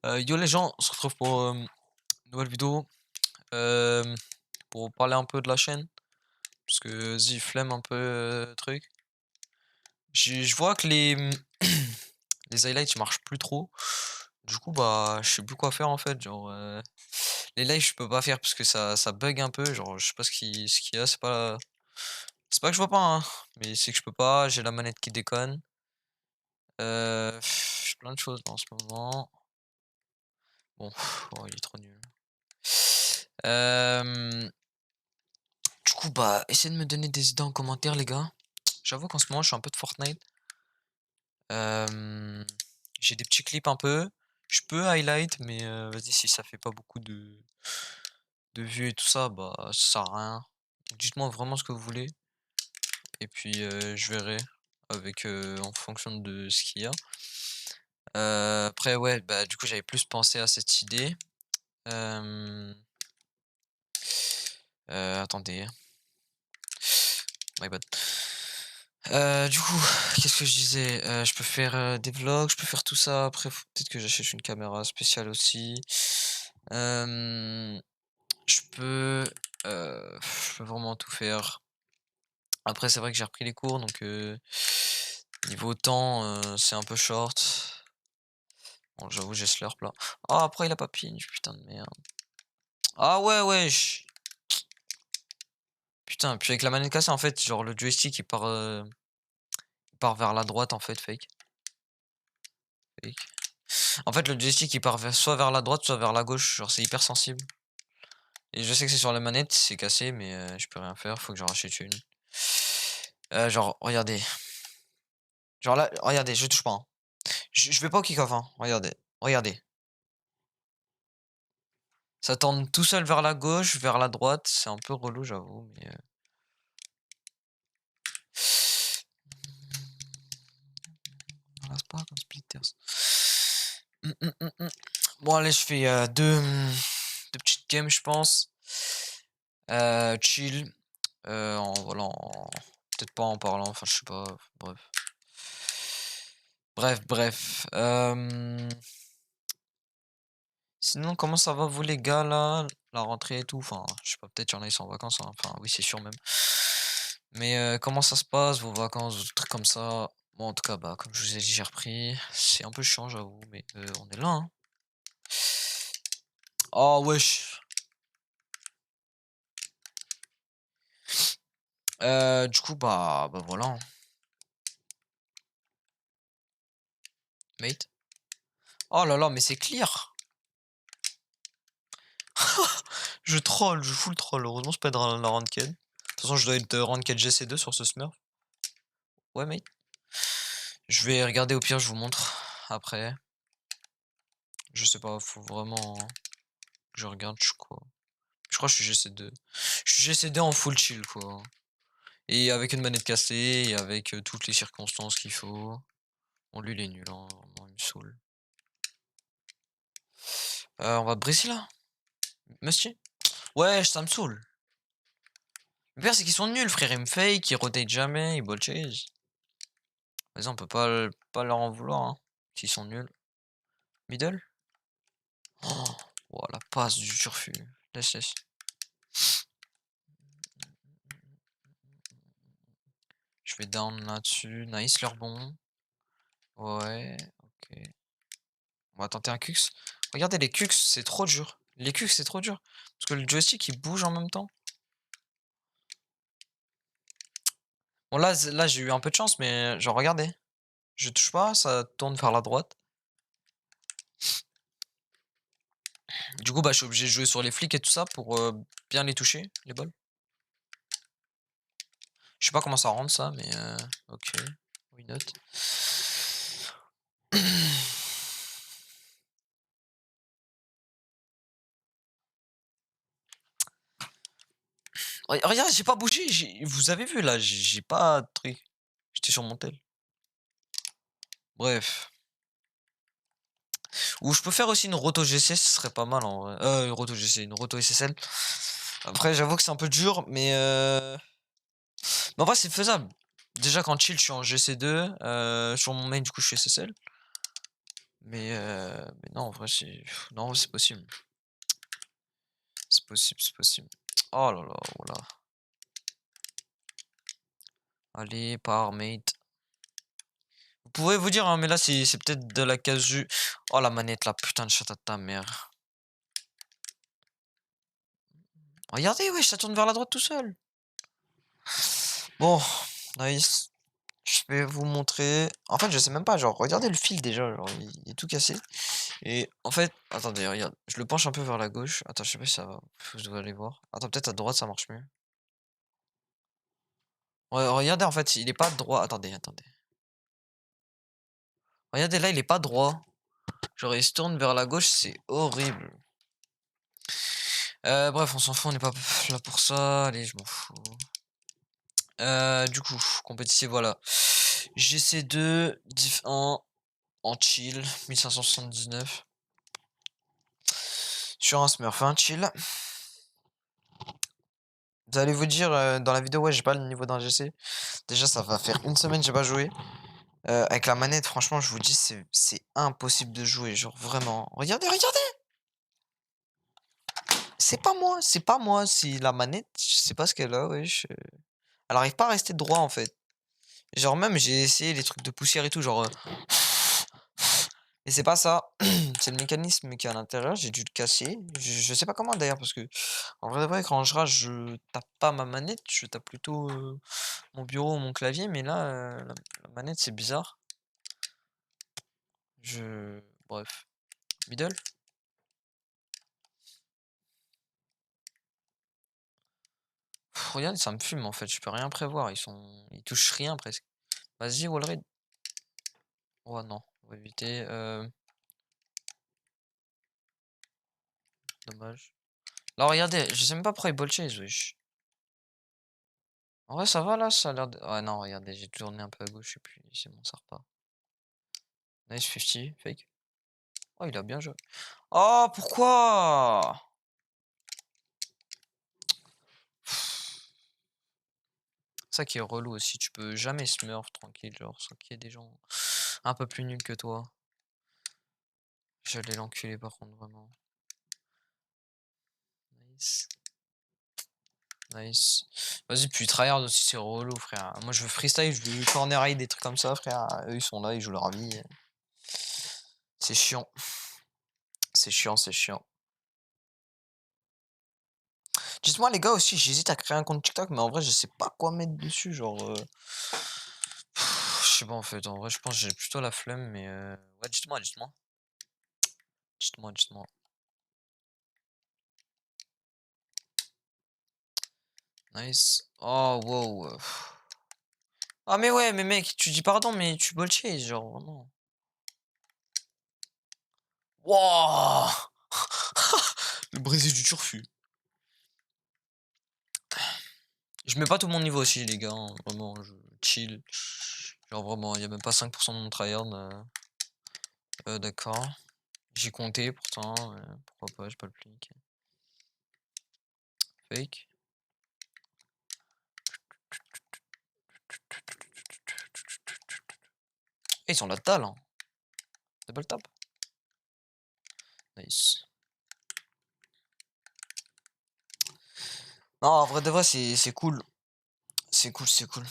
Yo les gens, on se retrouve pour une nouvelle vidéo. euh, pour parler un peu de la chaîne. Parce que vas-y, flemme un peu truc. Je vois que les highlights marchent plus trop. Du coup, bah, je sais plus quoi faire en fait. Genre, les lives, je peux pas faire parce que ça bug un peu. Genre, je sais pas ce qu'il y a. C'est pas que je vois pas, hein, mais c'est que je peux pas. J'ai la manette qui déconne. J'ai plein de choses en ce moment. Bon, oh, il est trop nul. Euh, Du coup, bah, essayez de me donner des idées en commentaire, les gars. J'avoue qu'en ce moment, je suis un peu de Fortnite. Euh, j'ai des petits clips un peu. Je peux highlight, mais vas-y, si ça fait pas beaucoup de vues et tout ça, bah, ça sert à rien. Dites-moi vraiment ce que vous voulez. Et puis, je verrai avec en fonction de ce qu'il y a. Après, ouais, bah, du coup, j'avais plus pensé à cette idée. Euh, attendez. My bad. Du coup, qu'est-ce que je disais? Je peux faire, des vlogs, je peux faire tout ça. Après, faut peut-être que j'achète une caméra spéciale aussi. Hem, je peux vraiment tout faire. Après, c'est vrai que j'ai repris les cours, donc niveau temps, c'est un peu short. Bon, j'avoue, j'ai slurp là. Ah, après il a pas pinch, putain de merde. Ah ouais, wesh! Putain, puis avec la manette cassée, en fait, genre le joystick il part vers la droite, en fait, fake. Fake. En fait, le joystick il part soit vers la droite, soit vers la gauche. Genre, c'est hyper sensible. Et je sais que c'est sur la manette, c'est cassé, mais je peux rien faire. Faut que j'en rachète une. Genre, regardez. Genre là, regardez, je touche pas, hein. Je vais pas au kick-off, hein. Regardez. Regardez. Ça tourne tout seul vers la gauche, vers la droite. C'est un peu relou, j'avoue, mais. On reste pas comme Splitters. Bon, allez, je fais deux petites games, je pense. Chill. Voilà, peut-être pas en parlant, enfin, je sais pas. Bref. Bref. Sinon, comment ça va vous les gars là? La rentrée et tout? Enfin, je sais pas, peut-être y en a ils sont en vacances, hein. Enfin, oui, c'est sûr même. Mais comment ça se passe, vos vacances, vos trucs comme ça? Moi, en tout cas, bah, comme je vous ai dit, j'ai repris. C'est un peu chiant, j'avoue, mais on est là, hein. Oh, wesh. Du coup, bah voilà, hein. Mate. Oh là là, mais c'est clear. Je troll, je full troll. Heureusement, je peux être dans la ranked. De toute façon, je dois être ranked GC2 sur ce Smurf. Ouais, mate. Je vais regarder, au pire, je vous montre après. Je sais pas, faut vraiment que je regarde, quoi. Je crois que je suis GC2. Je suis GC2 en full chill, quoi. Et avec une manette cassée, et avec toutes les circonstances qu'il faut. Bon, lui, il est nul, hein. Non, il me saoule. On va briser là? Musty? Ouais, ça me saoule. Le pire, c'est qu'ils sont nuls, frère. Ils me fake, ils rotate jamais, ils ball chase. Vas-y, on peut pas leur en vouloir, hein, s'ils sont nuls. Middle? Oh, la passe du turfu. Laisse. Je vais down là-dessus. Nice, leur bon. Ouais, ok. On va tenter un Cux. Regardez, les Cux, c'est trop dur. Les Cux, c'est trop dur. Parce que le joystick, il bouge en même temps. Bon, là j'ai eu un peu de chance, mais genre, regardez. Je touche pas, ça tourne vers la droite. Du coup, bah, je suis obligé de jouer sur les flics et tout ça pour bien les toucher, les balles. Je sais pas comment ça rentre ça, mais ok. Why not? Regarde, j'ai pas bougé. Vous avez vu là, j'ai pas de truc. J'étais sur mon tel. Bref. Ou je peux faire aussi une roto GC, ce serait pas mal en vrai. Une roto GC, une roto SSL. Après, j'avoue que c'est un peu dur, mais en vrai, c'est faisable. Déjà, quand chill, je suis en GC2. Sur mon main, du coup, je suis SSL. Mais non, en vrai, c'est non, c'est possible. C'est possible, c'est possible. Oh là là, voilà. Allez, par mate. Vous pouvez vous dire, hein, mais là, c'est peut-être de la casu. Oh, la manette, la putain de chatte à ta mère. Regardez, ouais, ça tourne vers la droite tout seul. Bon, nice. Je vais vous montrer. En fait, je sais même pas, genre, regardez le fil déjà, genre, il est tout cassé. Et en fait, attendez, regarde, je le penche un peu vers la gauche. Attends, je sais pas si ça va. Je dois aller voir. Attends, peut-être à droite ça marche mieux. Ouais, regardez, en fait, il est pas droit. Attendez, attendez. Regardez, là, il est pas droit. Genre, il se tourne vers la gauche, c'est horrible. Bref, on s'en fout, on n'est pas là pour ça. Allez, je m'en fous. Du coup, compétitif, voilà. GC2, diff 1, en chill, 1579. Sur un smurf, hein, chill. Vous allez vous dire dans la vidéo, ouais, j'ai pas le niveau d'un GC. Déjà, ça va faire une semaine que j'ai pas joué. Avec la manette, franchement, je vous dis, c'est impossible de jouer. Genre, vraiment. Regardez, regardez! C'est pas moi. C'est la manette, je sais pas ce qu'elle a, wesh. Elle arrive pas à rester droit, en fait. Genre, même, j'ai essayé les trucs de poussière et tout, genre. Et c'est pas ça. C'est le mécanisme qui est à l'intérieur, j'ai dû le casser. Je sais pas comment d'ailleurs, parce que en vrai de vrai, quand je rage, je tape pas ma manette, je tape plutôt mon bureau ou mon clavier, mais là, la manette, c'est bizarre. Bref. Middle? Regarde, ça me fume en fait, je peux rien prévoir, ils touchent rien presque. Vas-y, Wallraid. Oh non, on va éviter. Dommage. Là, regardez, je sais même pas pourquoi ils ball chase, wesh. En vrai, ça va là, ça a l'air de. Ouais, non, regardez, j'ai tourné un peu à gauche et puis c'est bon, ça repart. Nice 50, fake. Oh, il a bien joué. Oh, pourquoi? Ça qui est relou aussi, tu peux jamais smurf tranquille, genre, sans qu'il y ait des gens un peu plus nuls que toi. J'allais l'enculer par contre, vraiment. Nice. Nice. Vas-y, puis tryhard aussi, c'est relou, frère. Moi, je veux freestyle, je veux corner high, des trucs comme ça, frère. Eux, ils sont là, ils jouent leur vie. C'est chiant. C'est chiant, c'est chiant. Dites-moi, les gars, aussi, j'hésite à créer un compte TikTok, mais en vrai, je sais pas quoi mettre dessus, genre. Je sais pas, en fait. En vrai, je pense que j'ai plutôt la flemme, mais ouais, dites-moi, dites-moi. Dites-moi, dites-moi. Nice. Oh, wow. Ah, mais ouais, mais mec, tu dis pardon, mais tu ball chase, genre, vraiment. Wouah! Le brésil du turfu. Je mets pas tout mon niveau aussi, les gars, hein, vraiment, je chill. Genre, vraiment, il y a même pas 5% de mon tryhard. D'accord. J'ai compté pourtant, pourquoi pas, j'ai pas le plic. Fake. Eh, ils sont la dalle, hein. Double tap. Nice. Non, en vrai de vrai, c'est cool. C'est cool, c'est cool.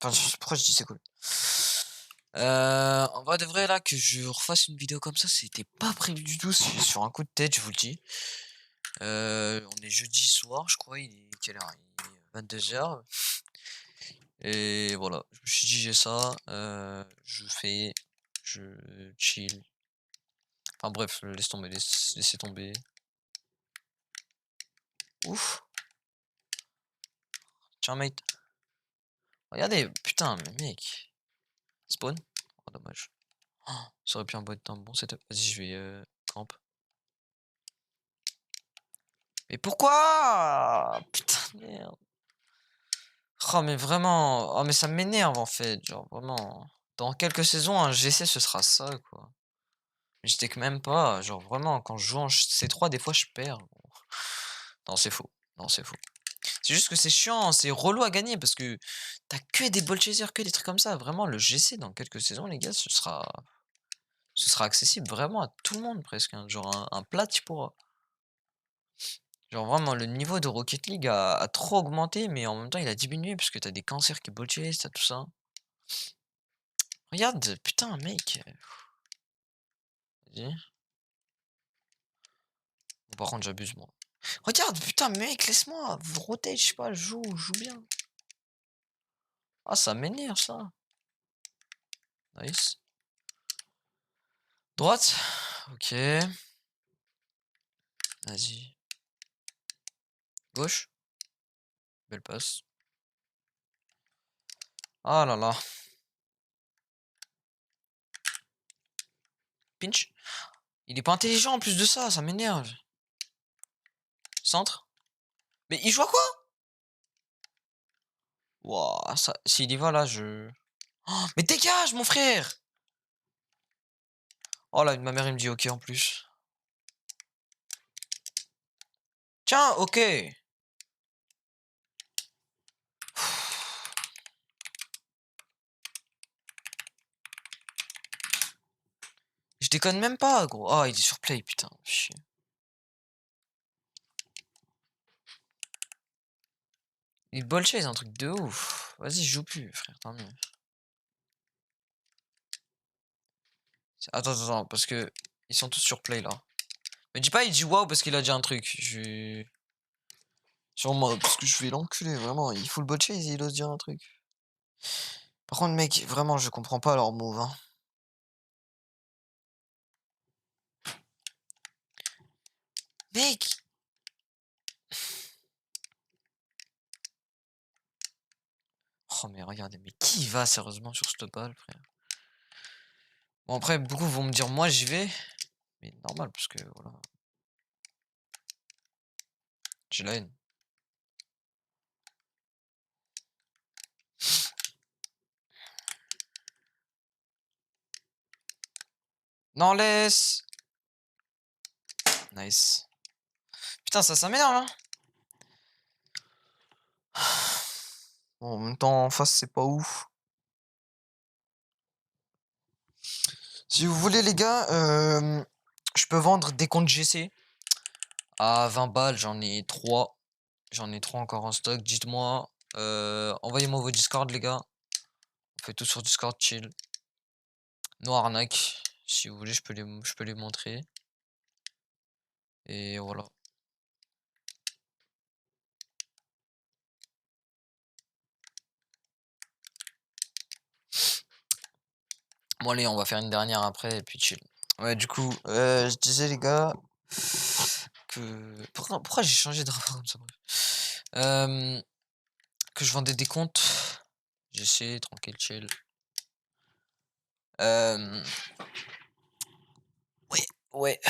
Enfin, pourquoi je dis c'est cool? En vrai de vrai, là, que je refasse une vidéo comme ça, c'était pas prévu du tout, c'est sur un coup de tête, je vous le dis. On est jeudi soir, je crois, il est quelle heure? Il est 22h. Et voilà, je me suis dit j'ai ça, je chill. Enfin bref, laisse tomber, laissez tomber. Ouf! Tiens mate. Regardez, putain, mais mec. Spawn? Oh dommage. Oh, ça aurait pu être un bon setup. Vas-y, je vais camp. Mais pourquoi? Putain de merde. Oh mais vraiment, oh mais ça m'énerve en fait, genre vraiment. Dans quelques saisons, un GC ce sera ça quoi. Mais j'étais que même pas, genre vraiment, quand je joue en C3, des fois je perds. Non, c'est faux. Non, c'est faux. C'est juste que c'est chiant, c'est relou à gagner parce que t'as que des ball chasers, que des trucs comme ça. Vraiment, le GC dans quelques saisons, les gars, Ce sera accessible vraiment à tout le monde presque, hein. Genre un plat, tu pourras. Genre vraiment le niveau de Rocket League a trop augmenté, mais en même temps il a diminué parce que t'as des cancers qui bot chase, tu tout ça. Regarde, putain mec, vas-y. Bon, par contre j'abuse moi. Regarde, putain mec, laisse-moi roter, je sais pas, joue bien. Ah ça m'énerve ça. Nice. Droite. OK. Vas-y. Gauche. Belle passe. Ah là là. Pinch. Il est pas intelligent en plus de ça, ça m'énerve. Centre. Mais il joue à quoi? Wouah, ça s'il y va là, je oh, mais dégage mon frère! Oh là, ma mère elle me dit OK en plus. Tiens, OK. Je déconne même pas gros. Ah, il est sur play putain, chier. Il ball chase un truc de ouf. Vas-y, je joue plus frère, tant mieux. Attends, parce que ils sont tous sur play là. Me dis pas il dit waouh parce qu'il a dit un truc. Je sur moi parce que je vais l'enculer vraiment, il faut le ball chase et il ose dire un truc. Par contre mec, vraiment je comprends pas leur move hein. Mec! Oh mais regardez, mais qui va sérieusement sur cette balle frère? Bon après beaucoup vont me dire moi j'y vais, mais normal parce que voilà. J'ai la haine. Non laisse! Nice. Putain ça m'énerve hein! Bon, en même temps en face c'est pas ouf. Si vous voulez les gars, je peux vendre des comptes GC à 20 balles, j'en ai 3. J'en ai 3 encore en stock. Dites-moi, envoyez-moi vos Discord les gars. On fait tout sur Discord chill. No arnaque. Si vous voulez, je peux les montrer. Et voilà. Bon allez, on va faire une dernière après et puis chill. Ouais, du coup, je disais les gars que pourquoi j'ai changé de rapport comme ça bref. Que je vendais des comptes. J'essaie tranquille chill. Ouais, ouais.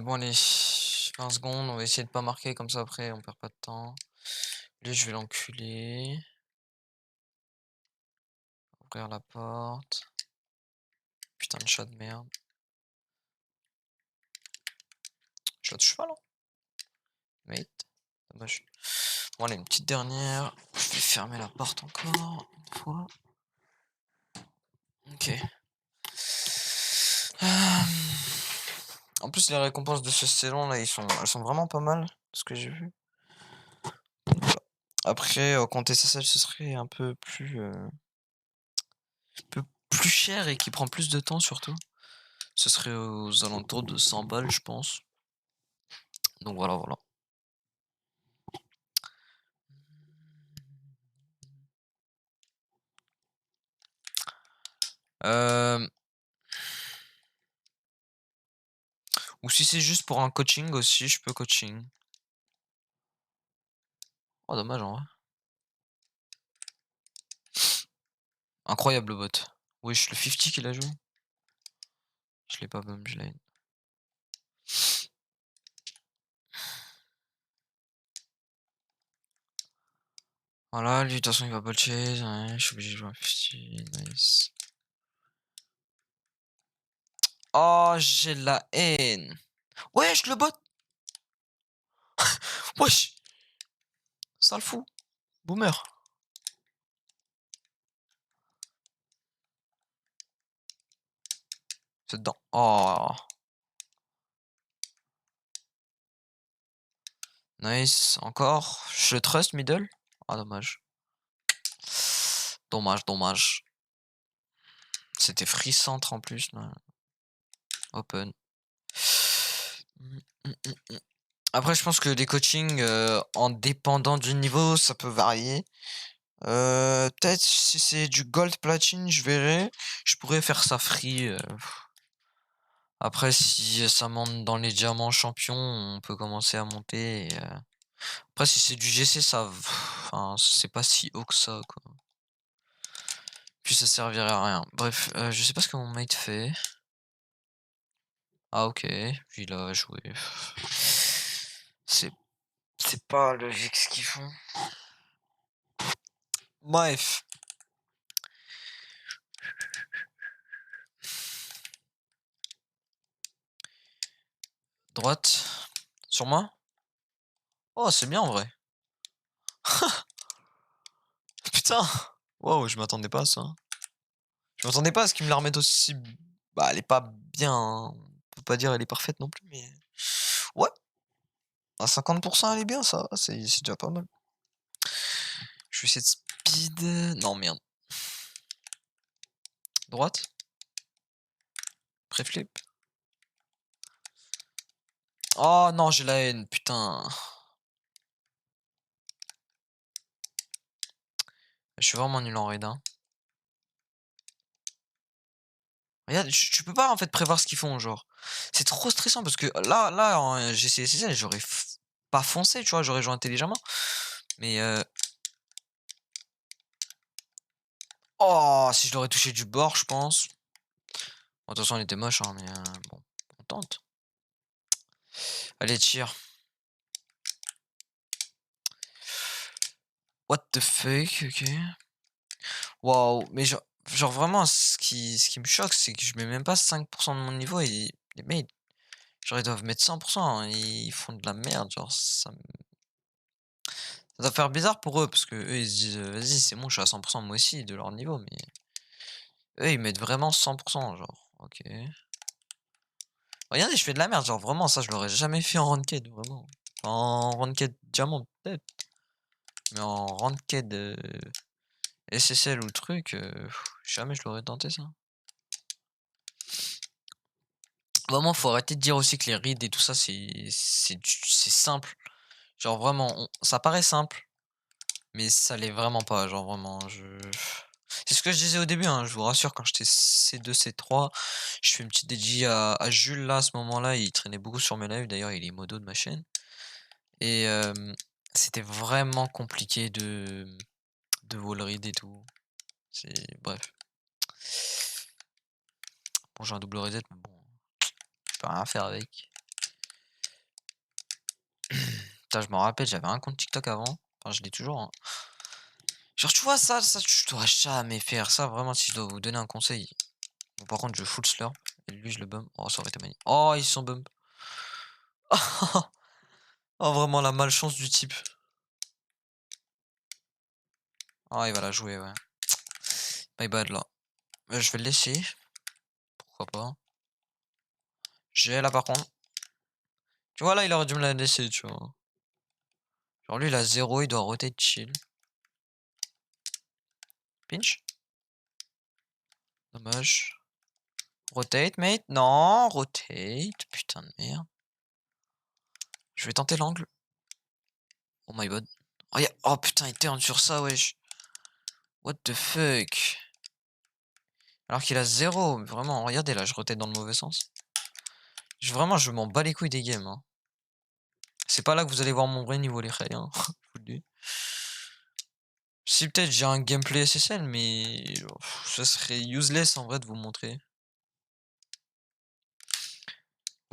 Bon allez, 20 secondes, on va essayer de pas marquer comme ça après on perd pas de temps. Lui je vais l'enculer. Ouvrir la porte. Putain de chat de merde. Je la touche pas là? Mate. Dommage. Bon allez, une petite dernière. Je vais fermer la porte encore une fois. Ok. En plus les récompenses de ce saison là, elles sont vraiment pas mal, ce que j'ai vu. Voilà. Après, compter SSL ce serait un peu plus cher et qui prend plus de temps surtout. Ce serait aux alentours de 100 balles je pense. Donc voilà. Hem Ou si c'est juste pour un coaching aussi, je peux coaching. Oh dommage en vrai. Incroyable le bot. Wesh le 50 qu'il a joué. Je l'ai pas bum, je l'ai. Voilà, lui de toute façon il va bot chase, ouais, je suis obligé de jouer un 50, nice. Oh j'ai la haine. Wesh le bot. Wesh. Ça le fout. Boomer. C'est dedans. Oh. Nice. Encore. Je trust middle. Ah, dommage. Dommage. C'était free centre en plus. Là. Open. Après, je pense que les coachings, en dépendant du niveau, ça peut varier. Peut-être si c'est du gold platine, je verrai. Je pourrais faire ça free. Après, si ça monte dans les diamants champions, on peut commencer à monter. Après, si c'est du GC, enfin, c'est pas si haut que ça, quoi. Puis ça servirait à rien. Bref, je sais pas ce que mon mate fait. Ah ok, il a joué. C'est pas logique ce qu'ils font. Bref. Droite. Sur moi? Oh, c'est bien en vrai. Putain! Wow, je m'attendais pas à ça. Je m'attendais pas à ce qu'il me la remette aussi. Bah, elle est pas bien, hein. On peut pas dire elle est parfaite non plus, mais. Ouais! À 50%, elle est bien, ça. C'est déjà pas mal. Je vais essayer de speed. Non, merde. Droite. Préflip. Oh non, j'ai la haine, putain. Je suis vraiment nul en raid, hein. Regarde, tu peux pas en fait prévoir ce qu'ils font, genre. C'est trop stressant parce que là, en GCSSL, j'aurais pas foncé, tu vois, j'aurais joué intelligemment. Mais oh, si je l'aurais touché du bord, je pense. Bon, de toute façon, il était moche, hein, mais bon, on tente. Allez, tire. What the fuck, ok. Waouh, mais genre vraiment, ce qui me choque, c'est que je mets même pas 5% de mon niveau et les mecs, genre, ils doivent mettre 100%, hein, ils font de la merde, genre, ça doit faire bizarre pour eux, parce que eux, ils se disent, vas-y, c'est bon, je suis à 100% moi aussi, de leur niveau, mais eux, ils mettent vraiment 100%, genre, ok. Regardez, je fais de la merde, genre, vraiment, ça, je l'aurais jamais fait en ranked, vraiment. En ranked diamant, peut-être, mais en ranked SSL ou le truc, jamais je l'aurais tenté, ça. Vraiment, faut arrêter de dire aussi que les rids et tout ça, c'est simple. Genre, vraiment, ça paraît simple, mais ça l'est vraiment pas, genre, vraiment, c'est ce que je disais au début, hein, je vous rassure, quand j'étais C2, C3, je fais une petite dédiée à Jules, là, à ce moment-là, il traînait beaucoup sur mes lives, d'ailleurs, il est modo de ma chaîne. Et c'était vraiment compliqué de wall read et tout. Bref. Bon, j'ai un double reset, mais bon, je peux rien faire avec. Putain, je me rappelle, j'avais un compte TikTok avant. Enfin, je l'ai toujours, hein. Genre, tu vois, ça, tu dois jamais faire ça, vraiment, si je dois vous donner un conseil. Bon, par contre, je full slurp. Et lui, je le bump. Oh, ça aurait été magnifique. Oh, ils sont bump. Oh, vraiment la malchance du type. Ah, il va la jouer, ouais. My bad, là. Je vais le laisser. Pourquoi pas. J'ai là, par contre. Tu vois, là, il aurait dû me la laisser, tu vois. Genre, lui, il a 0, il doit rotate chill. Pinch. Dommage. Rotate, mate. Non, rotate. Putain de merde. Je vais tenter l'angle. Oh my god. Oh, oh putain, il turn sur ça, wesh. What the fuck. Alors qu'il a 0. Vraiment, regardez là, je rotate dans le mauvais sens. Vraiment, je m'en bats les couilles des games. Hein. C'est pas là que vous allez voir mon vrai niveau, les khayes. Hein. Je vous le dis. Si peut-être j'ai un gameplay SSL, mais ça serait useless en vrai de vous montrer.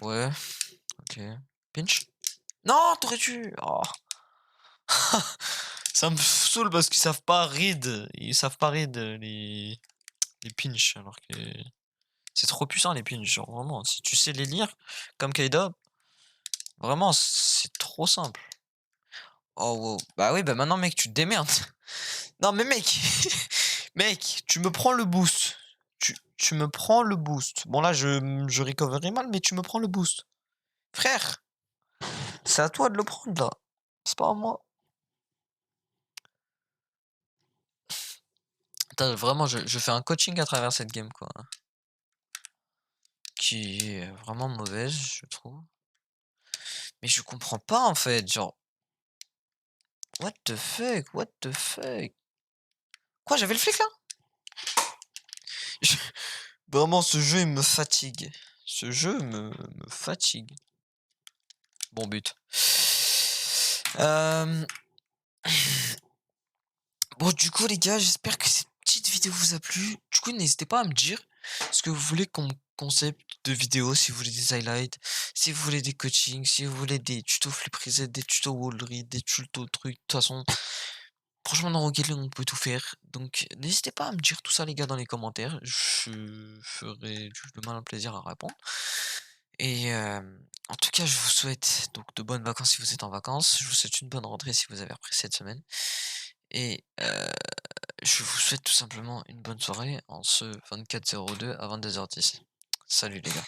Ouais, ok. Pinch. Non, t'aurais dû. Oh. Ça me saoule parce qu'ils savent pas read. Ils savent pas read les pinch. Alors que c'est trop puissant les pinch. Genre vraiment, si tu sais les lire comme K-Dub, vraiment c'est trop simple. Oh wow. Bah oui, bah maintenant mec, tu te démerdes. Non mais mec, mec, tu me prends le boost. Tu me prends le boost. Bon là, je recovery mal, mais tu me prends le boost. Frère, c'est à toi de le prendre là. C'est pas à moi. Attends, vraiment, je fais un coaching à travers cette game, quoi. Qui est vraiment mauvaise, je trouve. Mais je comprends pas en fait, genre. What the fuck? What the fuck? Quoi, j'avais le flic là? Je- Vraiment, ce jeu, il me fatigue. Ce jeu me fatigue. Bon but. Euh, Bon, du coup, les gars, j'espère que cette petite vidéo vous a plu. Du coup, n'hésitez pas à me dire ce que vous voulez comme concept de vidéo, si vous voulez des highlights, si vous voulez des coachings, si vous voulez des tutos flip reset, des tutos wall read, des tutos trucs. De toute façon, franchement, dans Rocket League, on peut tout faire. Donc, n'hésitez pas à me dire tout ça, les gars, dans les commentaires. Je ferai de mal un plaisir à répondre. Et en tout cas, je vous souhaite donc de bonnes vacances si vous êtes en vacances. Je vous souhaite une bonne rentrée si vous avez repris cette semaine. Et je vous souhaite tout simplement une bonne soirée en ce 24/02 à 22h10. Salut les gars.